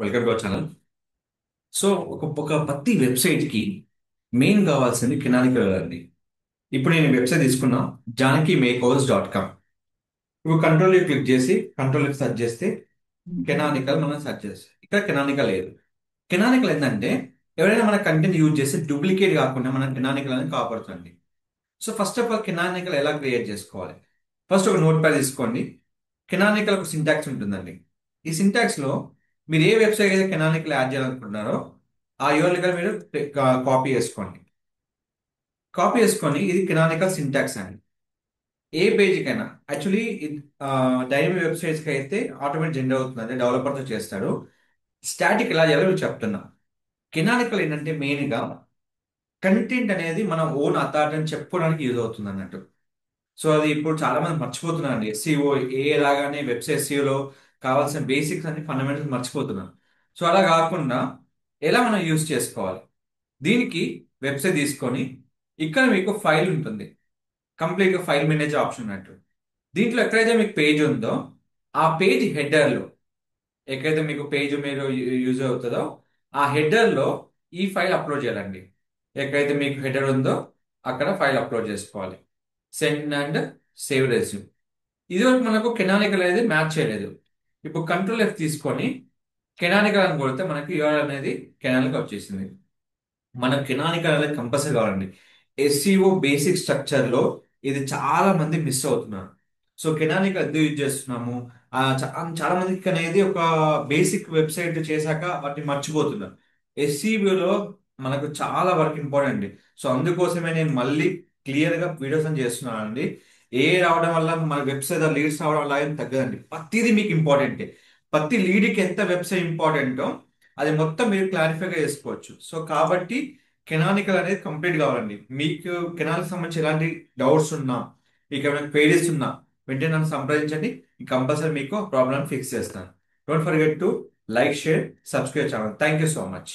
Welcome to our channel. So ఒక ప్రతి వెబ్సైట్కి మెయిన్ కావాల్సింది కెనానికల్ అండి. ఇప్పుడు నేను వెబ్సైట్ తీసుకున్నా, జానకి మేక్ హౌస్.com. ఇప్పుడు కంట్రోల్ క్లిక్ చేసి కంట్రోల్ సెర్చ్ చేస్తే కెనానికల్ మనం సెర్చ్ చేస్తాం. ఇక్కడ కెనానికల్ లేదు. కెనానికల్ ఏంటంటే ఎవరైనా మన కంటెంట్ యూజ్ చేసి డూప్లికేట్ కాకుండా మన కెనానికల్ అనేది కాపాడుతుంది. So first of all canonical ఎలా క్రియేట్ చేసుకోవాలి? ఫస్ట్ ఒక నోట్ ప్యాడ్ తీసుకోండి. కెనానికల్ ఒక సింటాక్స్ ఉంటుందండి. ఈ సింటాక్స్ లో మీరు ఏ వెబ్సైట్ అయితే కెనానికల్ యాడ్ చేయాలనుకుంటున్నారో ఆ యూఆర్ఎల్ మీరు కాపీ చేసుకోండి. కాపీ చేసుకొని ఇది కెనానికల్ సింటాక్స్ అండి. ఏ పేజీకైనా యాక్చువల్లీ డైనమిక్ వెబ్సైట్స్కి అయితే ఆటోమేటిక్ జనరేట్ అవుతుంది, డెవలపర్తో చేస్తాడు. స్టాటిక్ ఎలా చేయాలో మీకు చెప్తున్నా. కెనానికల్ ఏంటంటే మెయిన్గా కంటెంట్ అనేది మన ఓన్ అథారిటీ అని చెప్పుకోవడానికి యూజ్ అవుతుంది అన్నట్టు. సో అది ఇప్పుడు చాలా మంది మర్చిపోతున్నారండి. ఎస్సీఓ ఏ లాగానే వెబ్సైట్ ఎస్సీఓలో కావాల్సిన బేసిక్స్ అన్ని ఫండమెంటల్స్ మర్చిపోతున్నాం. సో అలా కాకుండా ఎలా మనం యూజ్ చేసుకోవాలి, దీనికి వెబ్సైట్ తీసుకొని ఇక్కడ మీకు ఫైల్ ఉంటుంది. కంప్లీట్గా ఫైల్ మేనేజర్ ఆప్షన్ ఉన్నట్టు. దీంట్లో ఎక్కడైతే మీకు పేజ్ ఉందో ఆ పేజ్ హెడర్లో ఎక్కడైతే మీకు పేజ్ మీరు యూజ్ అవుతుందో ఆ హెడర్లో ఈ ఫైల్ అప్లోడ్ చేయాలండి. ఎక్కడైతే మీకు హెడర్ ఉందో అక్కడ ఫైల్ అప్లోడ్ చేసుకోవాలి. Send and save resume. ఇది వరకు మనకు కెనానికల్ అనేది మ్యాచ్ చేయలేదు. ఇప్పుడు కంట్రోల్ F తీసుకొని కెనానికల్ అని కొడితే మనకి యూఆర్ఎల్ అనేది కెనానికల్ వచ్చేసింది. మనం కెనానికల్ అనేది కంపల్సరీ కావాలండి. ఎస్సీఓ బేసిక్ స్ట్రక్చర్ లో ఇది చాలా మంది మిస్ అవుతున్నారు. సో కెనానికల్ ఎందుకు యూజ్ చేస్తున్నాము? చాలా మందికి అనేది ఒక బేసిక్ వెబ్సైట్ చేశాక వాటిని మర్చిపోతున్నారు. ఎస్సీఓలో మనకు చాలా వర్క్ ఇంపార్టెంట్ అండి. సో అందుకోసమే నేను మళ్ళీ క్లియర్ గా వీడియోస్ అని చేస్తున్నాను అండి. రావడం వల్ల మన వెబ్సైట్ లీడ్స్ రావడం వల్ల ఏం తగ్గదండి. ప్రతిదీ మీకు ఇంపార్టెంటే. ప్రతి లీడ్కి ఎంత వెబ్సైట్ ఇంపార్టెంటో అది మొత్తం మీరు క్లారిఫైగా చేసుకోవచ్చు. సో కాబట్టి కెనానికల్ అనేది కంప్లీట్ కావాలండి. మీకు కెనాల్కి సంబంధించి ఎలాంటి డౌట్స్ ఉన్నా, మీకు ఏమైనా క్వైరీస్ ఉన్నా వెంటనే నన్ను సంప్రదించండి. కంపల్సరీ మీకు ప్రాబ్లమ్ ఫిక్స్ చేస్తాను. Don't forget to like, share, subscribe channel. Thank you so much.